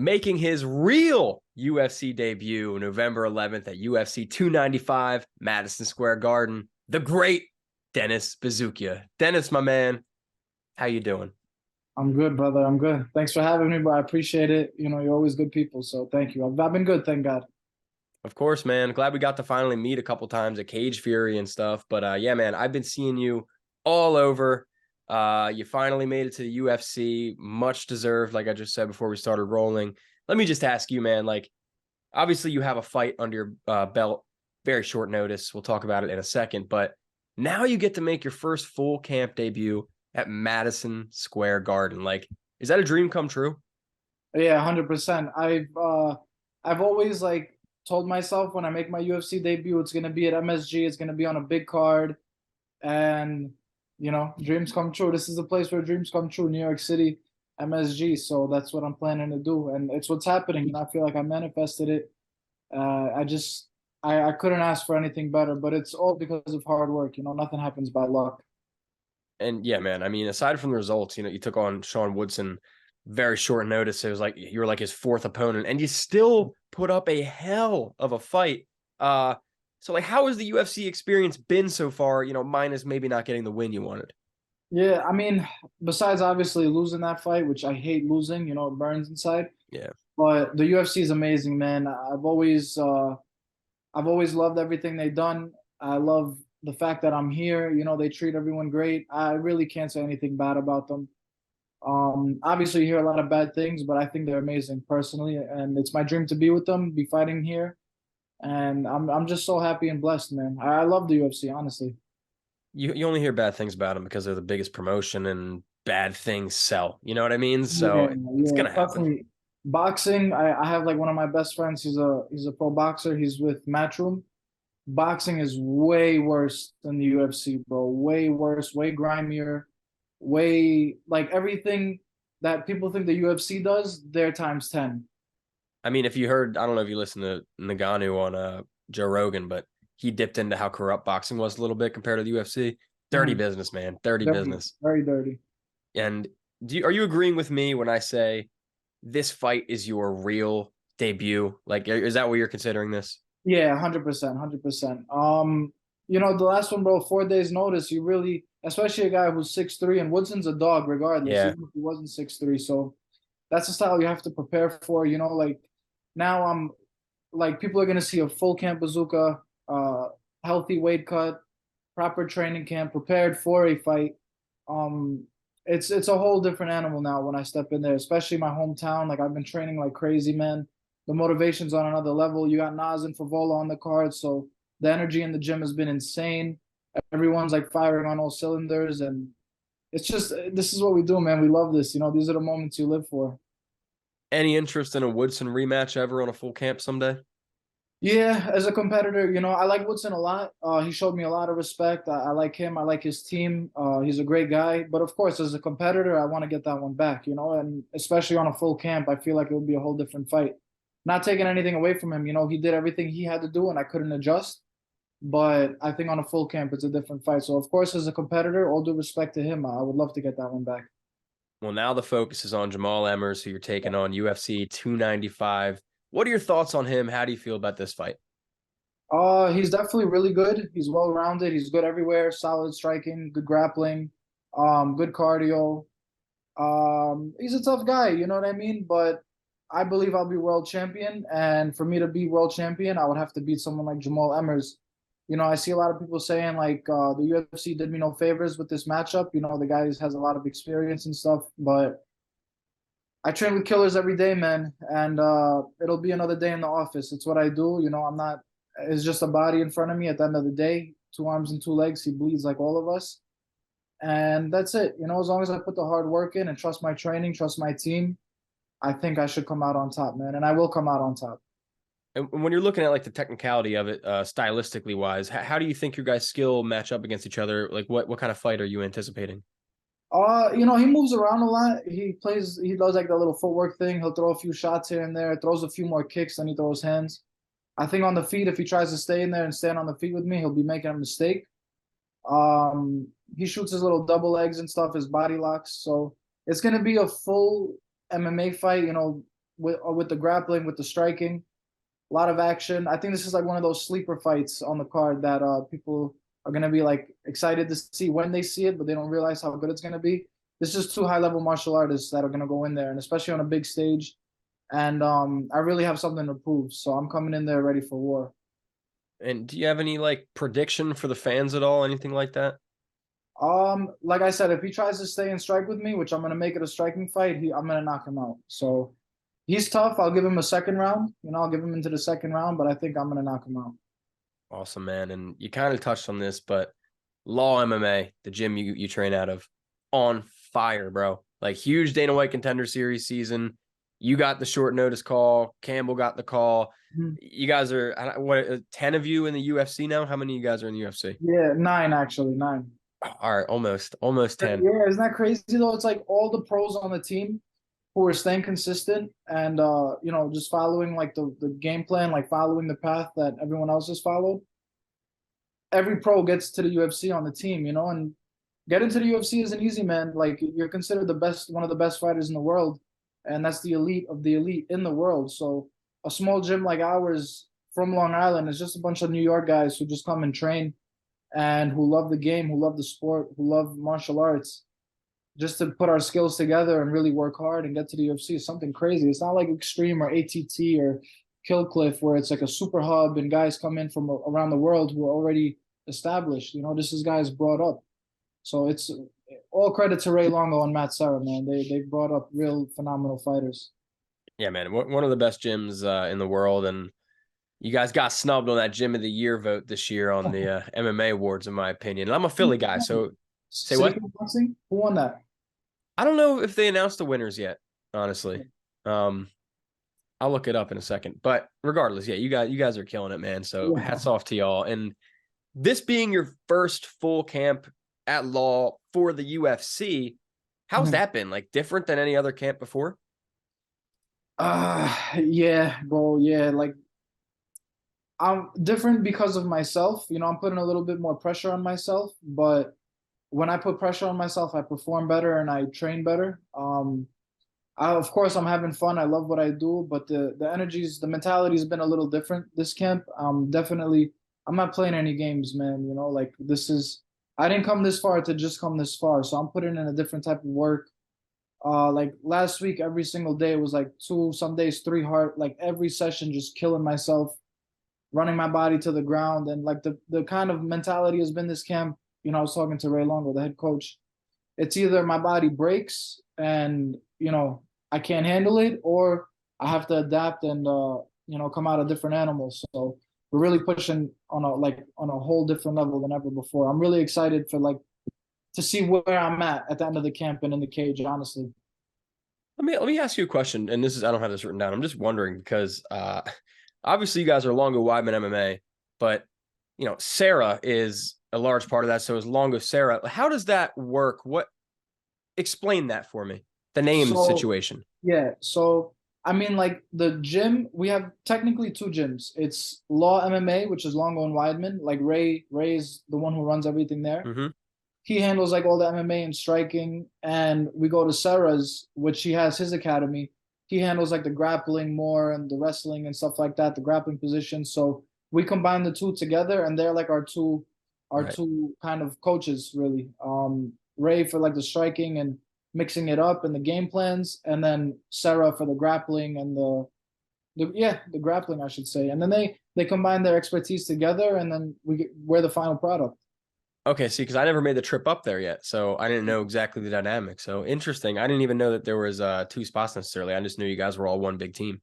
making his real UFC debut November 11th at UFC 295, Madison Square Garden, the great Dennis Buzukja. Dennis, my man, how you doing? I'm good, brother. I'm good. Thanks for having me, bro. I appreciate it. You're always good people, so thank you. I've been good, thank God. Of course, man. Glad we got to finally meet a couple times at Cage Fury and stuff. But yeah, man, I've been seeing you all over. You finally made it to the UFC. Much deserved, like I just said before we started rolling. Let me just ask you, man, like, obviously you have a fight under your belt, very short notice. We'll talk about it in a second. But now you get to make your first full camp debut at Madison Square Garden. Like, is that a dream come true? Yeah, 100%. I've always like told myself when I make my UFC debut, it's gonna be at MSG. It's gonna be on a big card, and dreams come true. This is a place where dreams come true. New York City, MSG. So that's what I'm planning to do, and it's what's happening. And I feel like I manifested it. I couldn't ask for anything better, but it's all because of hard work. Nothing happens by luck. And yeah, man, I mean, aside from the results, you took on Sean Woodson very short notice. It was like you were like his fourth opponent, and you still put up a hell of a fight. So like, how has the UFC experience been so far? Minus maybe not getting the win you wanted. Yeah, I mean, besides obviously losing that fight, which I hate losing, it burns inside. Yeah. But the UFC is amazing, man. I've always loved everything they've done. I love the fact that I'm here. They treat everyone great. I really can't say anything bad about them. Obviously, you hear a lot of bad things, but I think they're amazing personally, and it's my dream to be with them, be fighting here, and I'm just so happy and blessed, man. I love the UFC, honestly. You only hear bad things about them because they're the biggest promotion and bad things sell. You know what I mean? Yeah, So it's yeah, gonna happen. definitely. Boxing, I have like one of my best friends. He's a pro boxer. He's with Matchroom. Boxing is way worse than the UFC, bro. Way worse, way grimier, way like everything that people think the UFC does, they're times 10. I mean, if you heard, I don't know if you listened to Nagano on Joe Rogan, but he dipped into how corrupt boxing was a little bit compared to the UFC. Dirty Mhm. business, man. Dirty Dirty, business. very dirty. And are you agreeing with me when I say this fight is your real debut? Like, is that what you're considering this? Yeah, 100%, 100%. The last one, bro, 4 days notice. You really, especially a guy who's 6'3", and Woodson's a dog, regardless, Yeah. even if he wasn't 6'3". So that's the style you have to prepare for. Like now I'm like people are gonna see a full camp bazooka, healthy weight cut, proper training camp, prepared for a fight. Um, it's a whole different animal now when I step in there, especially my hometown. Like I've been training like crazy, man. The motivation's on another level. You got Nas and Favola on the card, so the energy in the gym has been insane. Everyone's like firing on all cylinders, and it's just this is what we do, man. We love this. These are the moments you live for. Any interest in a Woodson rematch ever on a full camp someday? Yeah, as a competitor, I like Woodson a lot. He showed me a lot of respect. I like him. I like his team. He's a great guy. But of course, as a competitor, I want to get that one back, and especially on a full camp, I feel like it would be a whole different fight. Not taking anything away from him, he did everything he had to do and I couldn't adjust. But I think on a full camp, it's a different fight. So, of course, as a competitor, all due respect to him, I would love to get that one back. Well, now the focus is on Jamal Emmers, who you're taking on UFC 295. What are your thoughts on him? How do you feel about this fight? He's definitely really good. He's well rounded. He's good everywhere. Solid striking, good grappling, good cardio. He's a tough guy, you know what I mean? But I believe I'll be world champion, and for me to be world champion, I would have to beat someone like Jamal Emmers. I see a lot of people saying like the UFC did me no favors with this matchup. The guy has a lot of experience and stuff, but I train with killers every day, man, and it'll be another day in the office. It's what I do. I'm not. It's just a body in front of me. At the end of the day, 2 arms and 2 legs. He bleeds like all of us, and that's it. As long as I put the hard work in and trust my training, trust my team, I think I should come out on top, man, and I will come out on top. And when you're looking at like the technicality of it, stylistically wise, how do you think your guys' skill match up against each other? Like, what kind of fight are you anticipating? He moves around a lot. He does like the little footwork thing. He'll throw a few shots here and there, throws a few more kicks than he throws hands. I think on the feet, if he tries to stay in there and stand on the feet with me, he'll be making a mistake. He shoots his little double legs and stuff, his body locks. So it's gonna be a full MMA fight. with the grappling, with the striking. A lot of action. I think this is like one of those sleeper fights on the card that people are gonna be like excited to see when they see it, but they don't realize how good it's gonna be. This is two high-level martial artists that are gonna go in there, and especially on a big stage. And I really have something to prove, so I'm coming in there ready for war. And do you have any like prediction for the fans at all? Anything like that? Like I said, if he tries to stay and strike with me, which I'm gonna make it a striking fight, I'm gonna knock him out. So he's tough. I'll give him a second round. I'll give him into the second round, but I think I'm gonna knock him out. Awesome, man. And you kind of touched on this, but Law MMA, the gym you train out of, on fire, bro. Like huge Dana White Contender Series season. You got the short notice call. Campbell got the call. Mhm. You guys are what 10 of you in the UFC now? How many of you guys are in the UFC? Yeah, nine actually, nine. All right, almost 10. Yeah, isn't that crazy though? It's like all the pros on the team who are staying consistent and just following like the game plan, like following the path that everyone else has followed. Every pro gets to the UFC on the team, and getting to the UFC isn't easy, man. Like you're considered the best, one of the best fighters in the world, and that's the elite of the elite in the world. So a small gym like ours from Long Island is just a bunch of New York guys who just come and train and who love the game, who love the sport, who love martial arts, just to put our skills together and really work hard and get to the UFC is something crazy. It's not like Extreme or ATT or Killcliff where it's like a super hub and guys come in from around the world who are already established. This is guys brought up. So it's all credit to Ray Longo and Matt Serra, man. They brought up real phenomenal fighters. Yeah, man. One of the best gyms in the world. And you guys got snubbed on that Gym of the Year vote this year on the MMA awards, in my opinion. And I'm a Philly guy, so say what? Boxing? Who won that? I don't know if they announced the winners yet, honestly. I'll look it up in a second. But regardless, yeah, you guys are killing it, man. So hats off to y'all. And this being your first full camp at Law for the UFC, how's that been? Like different than any other camp before? Yeah, bro. Yeah, like I'm different because of myself. I'm putting a little bit more pressure on myself, but when I put pressure on myself, I perform better and I train better. Of course, I'm having fun. I love what I do, but the mentality has been a little different this camp. I'm not playing any games, man. Like I didn't come this far to just come this far. So I'm putting in a different type of work. Like last week, every single day it was like two, some days three hard, like every session, just killing myself, running my body to the ground. And like the kind of mentality has been this camp. I was talking to Ray Longo, the head coach. It's either my body breaks and, I can't handle it, or I have to adapt and, come out a different animal. So we're really pushing on a whole different level than ever before. I'm really excited to see where I'm at the end of the camp and in the cage, honestly. Let me ask you a question. And I don't have this written down. I'm just wondering because obviously you guys are Longo Weidman MMA, but Sarah is a large part of that. So is Longo Sarah. How does that work? Explain that for me. The name situation. Yeah. So I mean, like the gym, we have technically two gyms. It's Law MMA, which is Longo and Weidman. Like Ray is the one who runs everything there. Mm-hmm. He handles like all the MMA and striking. And we go to Sarah's, which he has his academy. He handles like the grappling more and the wrestling and stuff like that, the grappling position. So we combine the two together, and they're like our two kind of coaches, really. Ray for like the striking and mixing it up and the game plans, and then Sarah for the grappling and the grappling, I should say. And then they combine their expertise together, and then we're the final product. Okay, see, because I never made the trip up there yet, so I didn't know exactly the dynamic. So interesting. I didn't even know that there was two spots necessarily. I just knew you guys were all one big team.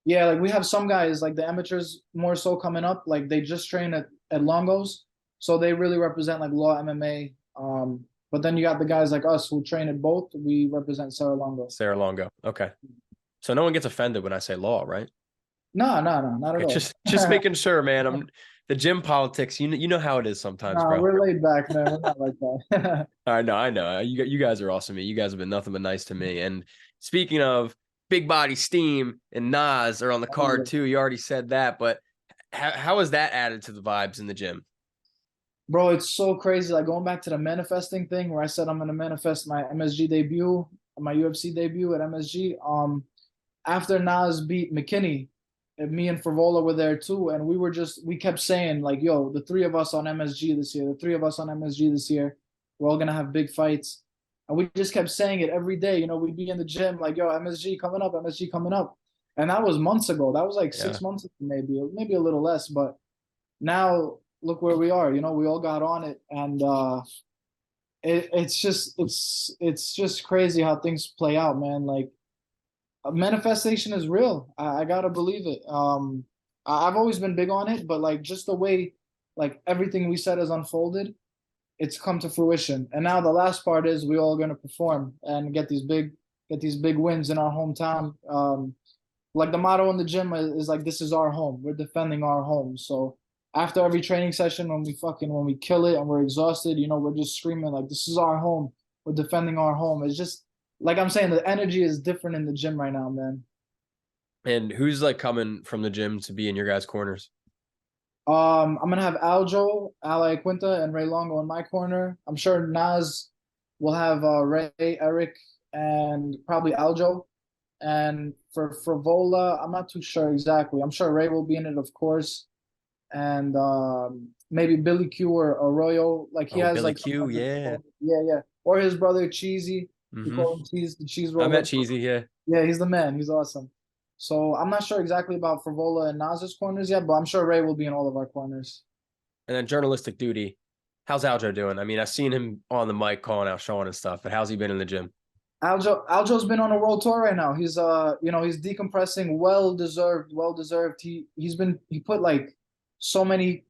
Yeah, like we have some guys, like the amateurs more so coming up, like they just train at Longo's, so they really represent like Law MMA. But then you got the guys like us who train at both. We represent Sarah Longo. Sarah Longo. Okay. So no one gets offended when I say Law, right? No, not at all. Just making sure, man. The gym politics. You know how it is sometimes, bro. We're laid back, man. We're not like that. I know. You guys are awesome. You guys have been nothing but nice to me. And speaking of Big Body Steam and Nas are on the card too. You already said that, but how has that added to the vibes in the gym? Bro, it's so crazy. Like going back to the manifesting thing where I said I'm gonna manifest my MSG debut, my UFC debut at MSG. after Nas beat McKinney, and me and Favola were there too, and we kept saying like, "Yo, the three of us on MSG this year, the three of us on MSG this year, we're all gonna have big fights." And we just kept saying it every day. You know, we'd be in the gym like, "Yo, MSG coming up, MSG coming up," and that was months ago. That was like Yeah. 6 months ago, maybe a little less. But now look where we are. You know, we all got on it, and it's just crazy how things play out, man. Like manifestation is real. I gotta believe it. I've always been big on it, but like just the way like everything we said has unfolded, it's come to fruition. And now the last part is we all gonna perform and get these big wins in our hometown. Like the motto in the gym is like, this is our home. We're defending our home. So after every training session, when we kill it and we're exhausted, you know, we're just screaming like, this is our home. We're defending our home. It's just like I'm saying, the energy is different in the gym right now, man. And who's like coming from the gym to be in your guys' corners? I'm gonna have Aljo, Ali Quinta, and Ray Longo in my corner. I'm sure Nas will have Ray, Eric, and probably Aljo. And for Vola, I'm not too sure exactly. I'm sure Ray will be in it, of course, and maybe Billy Q or Arroyo. Like he Oh, has Billy like Q. Yeah. yeah, yeah, or his brother Cheesy. We Mm-hmm. call him Cheese, the Cheese I met Roller. Cheesy. Yeah. Yeah, he's the man. He's awesome. So I'm not sure exactly about Frivola and Nas's corners yet, but I'm sure Ray will be in all of our corners. And then journalistic duty. How's Aljo doing? I mean, I've seen him on the mic calling out Sean and stuff, but how's he been in the gym? Aljo's been on a world tour right now. He's he's decompressing, well deserved. He put like so many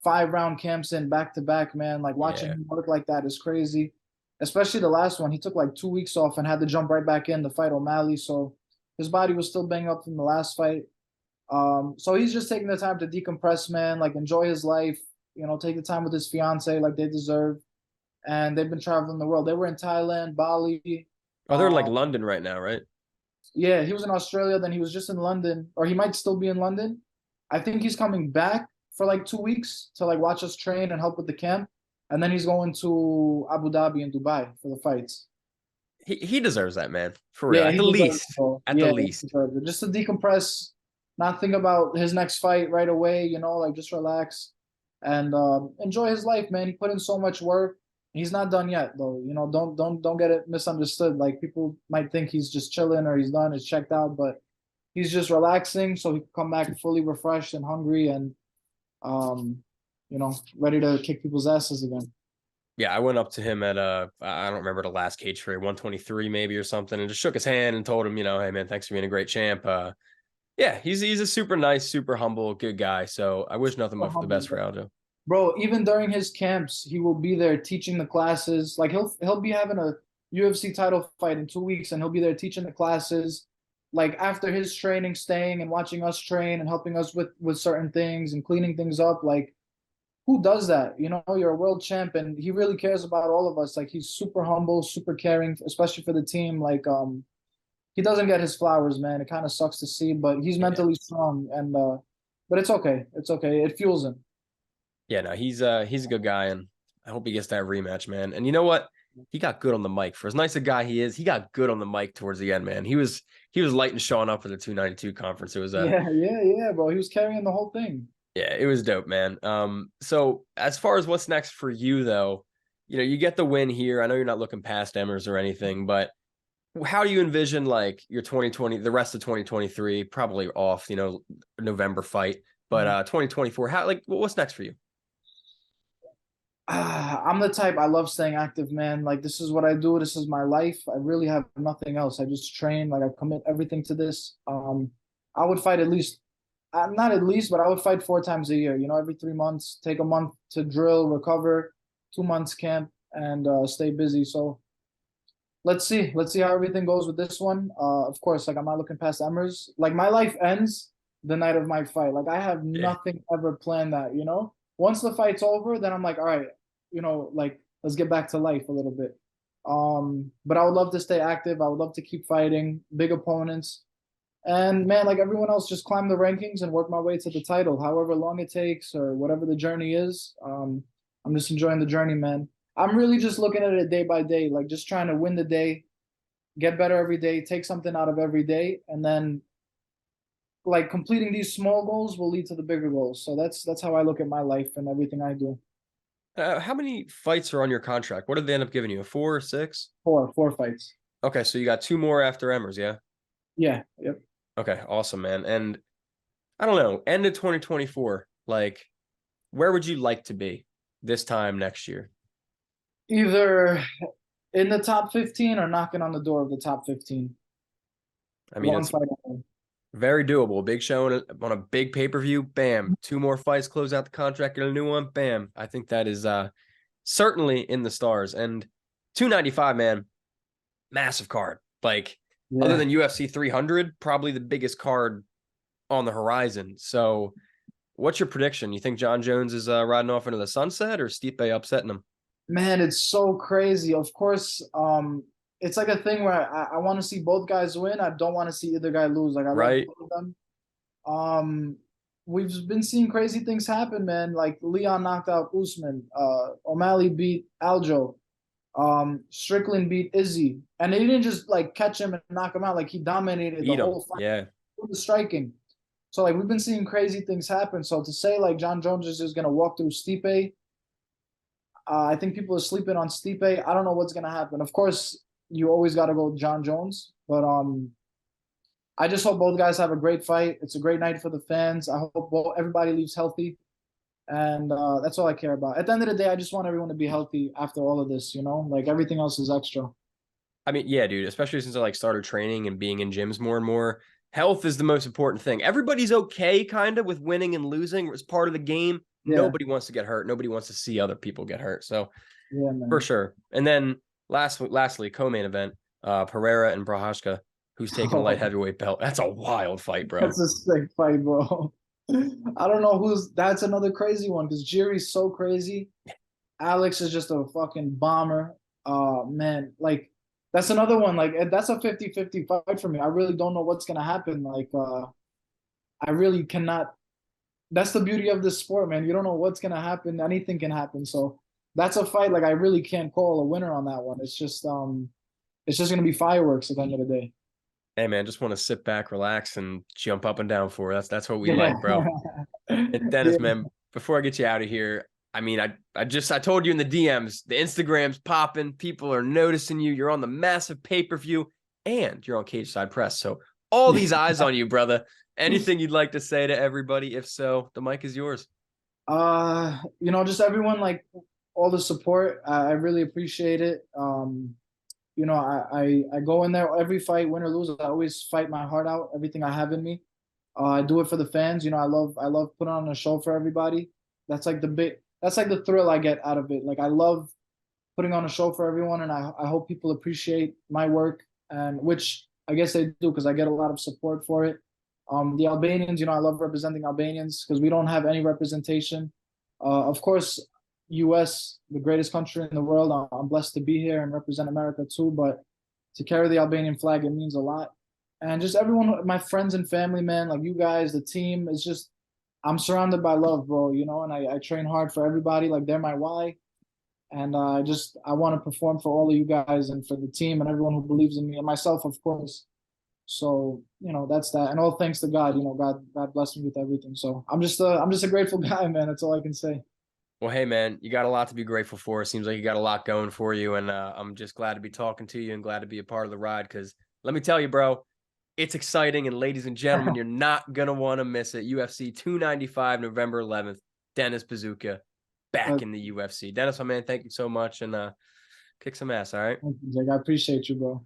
5 round camps in back to back, man. Like watching Yeah. him work like that is crazy. Especially the last one. He took like 2 weeks off and had to jump right back in to fight O'Malley. So his body was still banged up from the last fight. So he's just taking the time to decompress, man, like enjoy his life, you know, take the time with his fiance like they deserve. And they've been traveling the world. They were in Thailand, Bali. Oh, they're in like Uh, London right now, right? yeah, he was in Australia, then he was just in London, or he might still be in London. I think he's coming back for like 2 weeks to like watch us train and help with the camp. And then he's going to Abu Dhabi and Dubai for the fights. He deserves that, man. For real. Yeah, At he the deserves it, least. bro. At the Yeah, he least. deserves it. Just to decompress, not think about his next fight right away, you know, like just relax and enjoy his life, man. He put in so much work. He's not done yet, though. You know, don't get it misunderstood. Like people might think he's just chilling or he's done, he's checked out, but he's just relaxing so he can come back fully refreshed and hungry and um, ready to kick people's asses again. Yeah, I went up to him at I don't remember the last cage fight, 123 maybe or something, and just shook his hand and told him, hey man, thanks for being a great champ. Yeah, he's a super nice, super humble, good guy. So I wish nothing So but for the humble, best for Aljo. bro. Even during his camps, he will be there teaching the classes. Like he'll be having a UFC title fight in 2 weeks, and he'll be there teaching the classes. Like after his training, staying and watching us train and helping us with certain things and cleaning things up. Like who does that? You know, you're a world champ, and he really cares about all of us. Like he's super humble, super caring, especially for the team. Like he doesn't get his flowers, man. It kind of sucks to see, but he's Yeah. mentally strong, and but it's okay. It's okay. It fuels him. Yeah, no, he's a good guy, and I hope he gets that rematch, man. And you know what? He got good on the mic. For as nice a guy he is, he got good on the mic towards the end, man. He was lighting Sean up for the 292 conference. It was Yeah, bro. He was carrying the whole thing. yeah, it was dope, man. So as far as what's next for you though, you get the win here. I know you're not looking past Emmers or anything, but how do you envision like your 2020, the rest of 2023, probably off, November fight, but Mhm. 2024, how like what's next for you? I'm the type I love staying active, man. Like this is what I do. This is my life. I really have nothing else. I just train. Like I commit everything to this. I would fight at least, not at least, but I would fight 4 times a year. You know, every 3 months. Take a month to drill, recover, 2 months camp, and stay busy. So let's see. Let's see how everything goes with this one. Of course, like I'm not looking past Emmers. Like my life ends the night of my fight. Like I have Yeah. nothing ever planned that, you know? Once the fight's over, then I'm like, all right, like let's get back to life a little bit. But I would love to stay active. I would love to keep fighting big opponents. And man, like everyone else, just climb the rankings and work my way to the title, however long it takes or whatever the journey is. I'm just enjoying the journey, man. I'm really just looking at it day by day, like just trying to win the day, get better every day, take something out of every day, and then like completing these small goals will lead to the bigger goals. So that's how I look at my life and everything I do. How many fights are on your contract? What did they end up giving you? A 4 or 6? Four fights. Okay, so you got 2 more after Emmers, yeah? Yeah, yep. Okay, awesome, man. And I don't know, end of 2024, like, where would you like to be this time next year? Either in the top 15 or knocking on the door of the top 15. I mean, One it's fight only. very doable. Big show on a big pay-per-view, bam. 2 more fights, close out the contract, get a new one, bam. I think that is certainly in the stars. And 295, man, massive card. Like, other Yeah. than UFC 300, probably the biggest card on the horizon. So, what's your prediction? You think John Jones is riding off into the sunset, or Stipe upsetting him? Man, it's so crazy. Of course, it's like a thing where I want to see both guys win. I don't want to see either guy lose. Like I love Right? both of them. Um, we've been seeing crazy things happen, man. Like Leon knocked out Usman. O'Malley beat Aljo. Strickland beat Izzy, and they didn't just like catch him and knock him out. Like he dominated the Beat him. whole fight Yeah. with the striking. So like we've been seeing crazy things happen. So to say like John Jones is just gonna walk through Stipe, I think people are sleeping on Stipe. I don't know what's gonna happen. Of course, you always got to go John Jones, but I just hope both guys have a great fight. It's a great night for the fans. I hope everybody leaves healthy, and that's all I care about. At the end of the day, I just want everyone to be healthy after all of this. You know, like everything else is extra. I mean, yeah, dude, especially since I like started training and being in gyms more and more. Health is the most important thing. Everybody's okay kind of with winning and losing. It's part of the game. Yeah, Nobody wants to get hurt. Nobody wants to see other people get hurt. So yeah, for man. sure. And then lastly, co-main event, Pereira and Prohashka, who's taking a light Oh, heavyweight belt. That's a wild fight, bro. that's a sick fight, bro. I don't know who's. That's another crazy one because Jiri's so crazy. Alex is just a fucking bomber. Man, like that's another one. Like that's a 50-50 fight for me. I really don't know what's gonna happen. Like I really cannot. That's the beauty of this sport, man. You don't know what's gonna happen. Anything can happen. So that's a fight. Like I really can't call a winner on that one. It's just gonna be fireworks at the end of the day. Hey man, just want to sit back, relax, and jump up and down for. That's what we Yeah. like, bro. And Yeah. Dennis, man, before I get you out of here, I mean, I told you in the DMs, the Instagram's popping, people are noticing you. You're on the massive pay-per-view, and you're on Cage Side Press. So all these eyes on you, brother. Anything you'd like to say to everybody? If so, the mic is yours. Just everyone like all the support. I really appreciate it. I go in there every fight, win or lose. I always fight my heart out, everything I have in me. I do it for the fans. I love putting on a show for everybody. That's like the thrill I get out of it. Like I love putting on a show for everyone, and I hope people appreciate my work, and which I guess they do because I get a lot of support for it. The Albanians, I love representing Albanians because we don't have any representation. Of course, U.S., the greatest country in the world. I'm blessed to be here and represent America too. But to carry the Albanian flag, it means a lot. And just everyone, my friends and family, man, like you guys, the team is just, I'm surrounded by love, bro. And I train hard for everybody. Like they're my why. And I want to perform for all of you guys and for the team and everyone who believes in me and myself, of course. So, that's that. And all thanks to God, God blessed me with everything. So I'm just a grateful guy, man. That's all I can say. Well, hey, man, you got a lot to be grateful for. It seems like you got a lot going for you, and I'm just glad to be talking to you and glad to be a part of the ride. Because let me tell you, bro, it's exciting. And ladies and gentlemen, you're not gonna want to miss it. UFC 295, November 11th. Dennis Buzukja back in the UFC. Dennis, my man, thank you so much, and kick some ass. All right. Thank you, Jake. I appreciate you, bro.